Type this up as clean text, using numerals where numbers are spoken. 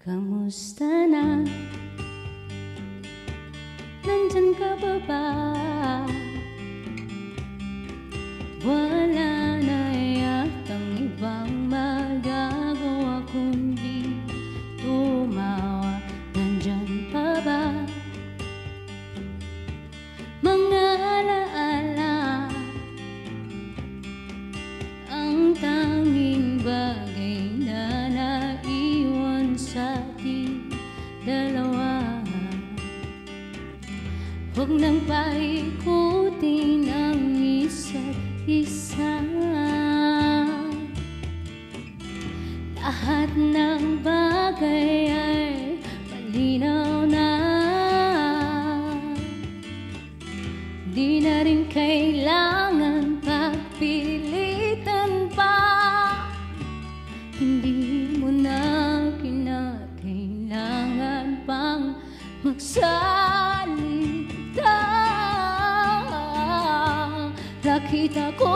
Kamusta na? Nandyan ka pa ba? Wala na yatang ibang magagawa kundi tumawa. Nandyan pa ba mga alaala? Ang tanging bagay na naiwan sa ating dalawa. Huwag nang paikutin ang isa't isa. Lahat ng bagay ay malinaw na. Di na rin kailangan pagpilitan pa. Hindi mo na kinakailangan pang magsalita. Nakita ko